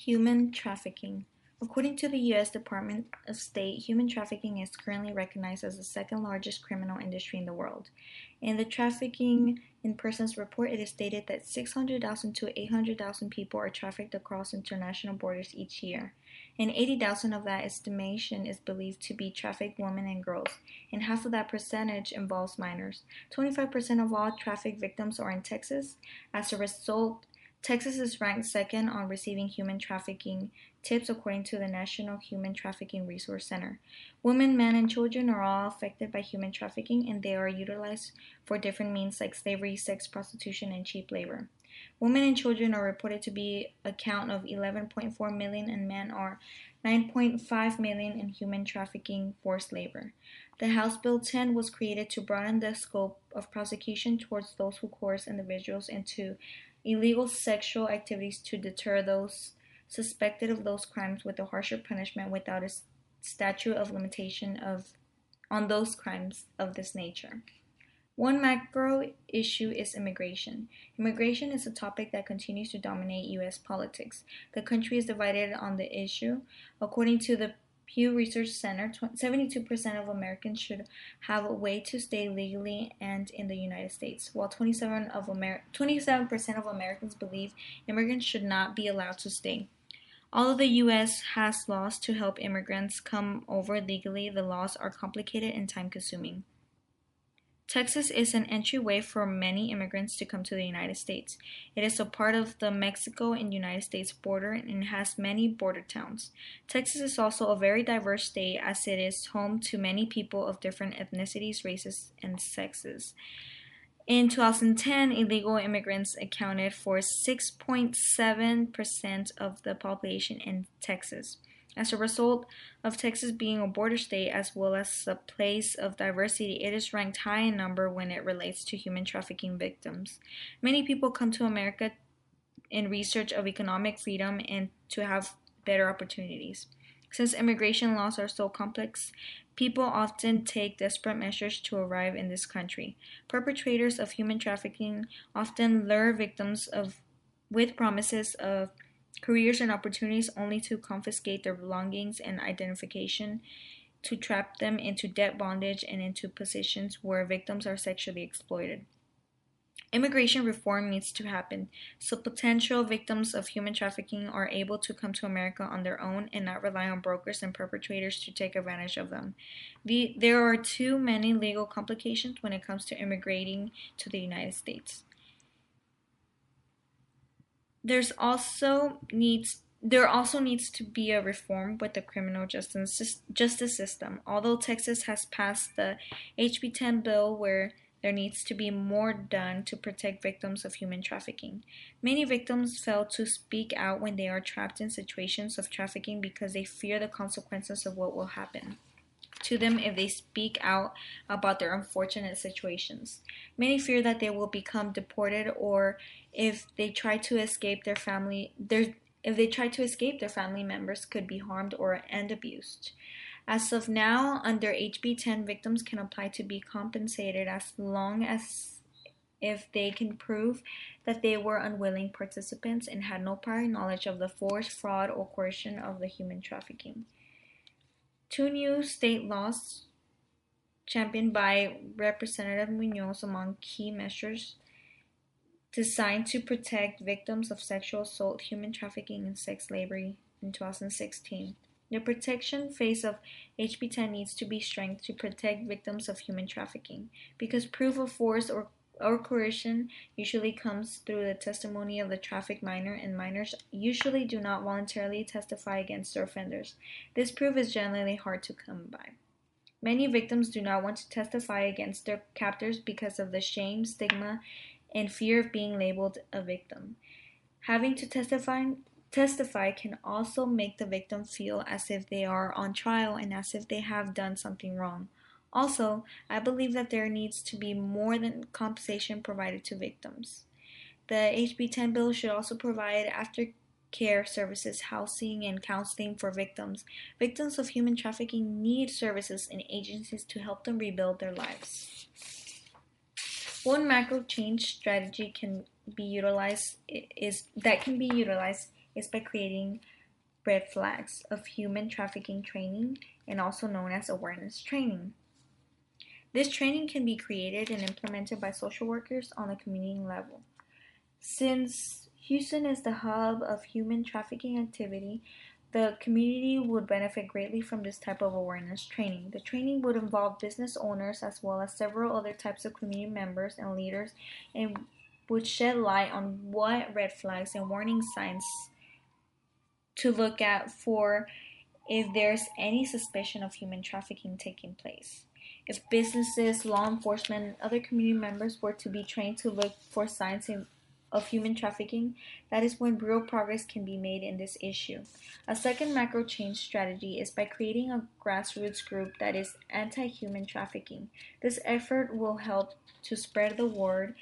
Human trafficking. According to the U.S. Department of State, human trafficking is currently recognized as the second largest criminal industry in the world. In the Trafficking in Persons report, it is stated that 600,000 to 800,000 people are trafficked across international borders each year, and 80,000 of that estimation is believed to be trafficked women and girls, and half of that percentage involves minors. 25% of all traffic victims are in Texas. As a result, Texas is ranked second on receiving human trafficking tips according to the National Human Trafficking Resource Center. Women, men, and children are all affected by human trafficking, and they are utilized for different means like slavery, sex, prostitution, and cheap labor. Women and children are reported to be a count of 11.4 million, and men are 9.5 million in human trafficking forced labor. The House Bill 10 was created to broaden the scope of prosecution towards those who coerce individuals into illegal sexual activities to deter those suspected of those crimes with a harsher punishment without a statute of limitation on those crimes of this nature. One macro issue is immigration. Immigration is a topic that continues to dominate U.S. politics. The country is divided on the issue. According to the Pew Research Center, 72% of Americans should have a way to stay legally and in the United States, while 27% of Americans believe immigrants should not be allowed to stay. Although the U.S. has laws to help immigrants come over legally, the laws are complicated and time-consuming. Texas is an entryway for many immigrants to come to the United States. It is a part of the Mexico and United States border and has many border towns. Texas is also a very diverse state as it is home to many people of different ethnicities, races, and sexes. In 2010, illegal immigrants accounted for 6.7% of the population in Texas. As a result of Texas being a border state as well as a place of diversity, it is ranked high in number when it relates to human trafficking victims. Many people come to America in research of economic freedom and to have better opportunities. Since immigration laws are so complex, people often take desperate measures to arrive in this country. Perpetrators of human trafficking often lure victims with promises of careers and opportunities only to confiscate their belongings and identification, to trap them into debt bondage and into positions where victims are sexually exploited. Immigration reform needs to happen so potential victims of human trafficking are able to come to America on their own and not rely on brokers and perpetrators to take advantage of them. There are too many legal complications when it comes to immigrating to the United States. There also needs to be a reform with the criminal justice system. Although Texas has passed the HB 10 bill where there needs to be more done to protect victims of human trafficking. Many victims fail to speak out when they are trapped in situations of trafficking because they fear the consequences of what will happen to them if they speak out about their unfortunate situations. Many fear that they will become deported or if they try to escape their family members could be harmed and abused. As of now, under HB 10, victims can apply to be compensated as long as if they can prove that they were unwilling participants and had no prior knowledge of the force, fraud, or coercion of the human trafficking. Two new state laws championed by Representative Munoz among key measures designed to protect victims of sexual assault, human trafficking, and sex slavery in 2016. The protection phase of HB 10 needs to be strengthened to protect victims of human trafficking because proof of force or coercion usually comes through the testimony of the trafficked minor, and minors usually do not voluntarily testify against their offenders. This proof is generally hard to come by. Many victims do not want to testify against their captors because of the shame, stigma, and fear of being labeled a victim. Having to testify can also make the victim feel as if they are on trial and as if they have done something wrong. Also, I believe that there needs to be more than compensation provided to victims. The HB 10 bill should also provide aftercare services, housing, and counseling for victims. Victims of human trafficking need services and agencies to help them rebuild their lives. One macro change strategy can be utilized is by creating red flags of human trafficking training, and also known as awareness training. This training can be created and implemented by social workers on a community level. Since Houston is the hub of human trafficking activity, the community would benefit greatly from this type of awareness training. The training would involve business owners as well as several other types of community members and leaders, and would shed light on what red flags and warning signs to look at for if there's any suspicion of human trafficking taking place. If businesses, law enforcement, and other community members were to be trained to look for signs of human trafficking, that is when real progress can be made in this issue. A second macro change strategy is by creating a grassroots group that is anti human trafficking. This effort will help to spread the word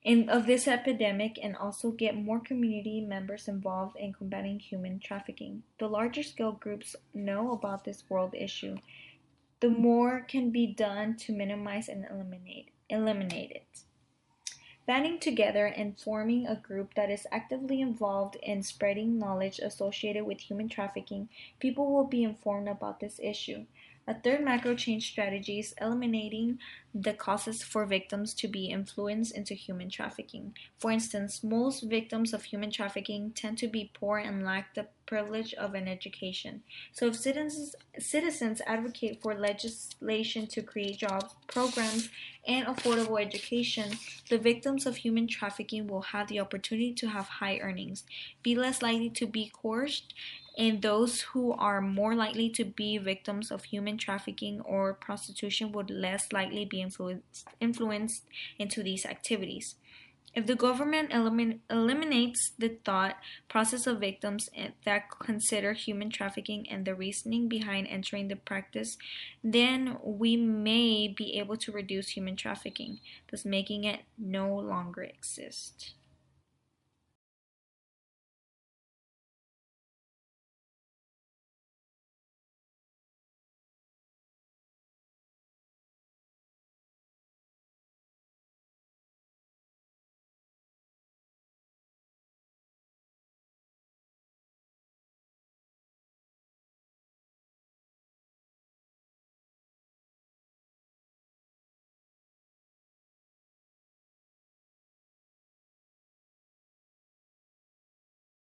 of this epidemic and also get more community members involved in combating human trafficking. The larger scale groups know about this world issue, the more can be done to minimize and eliminate it. Banding together and forming a group that is actively involved in spreading knowledge associated with human trafficking, people will be informed about this issue. A third macro change strategy is eliminating the causes for victims to be influenced into human trafficking. For instance, most victims of human trafficking tend to be poor and lack the privilege of an education. So if citizens advocate for legislation to create jobs, programs, and affordable education, the victims of human trafficking will have the opportunity to have high earnings, be less likely to be coerced, and those who are more likely to be victims of human trafficking or prostitution would less likely be influenced into these activities. If the government eliminates the thought process of victims that consider human trafficking and the reasoning behind entering the practice, then we may be able to reduce human trafficking, thus making it no longer exist.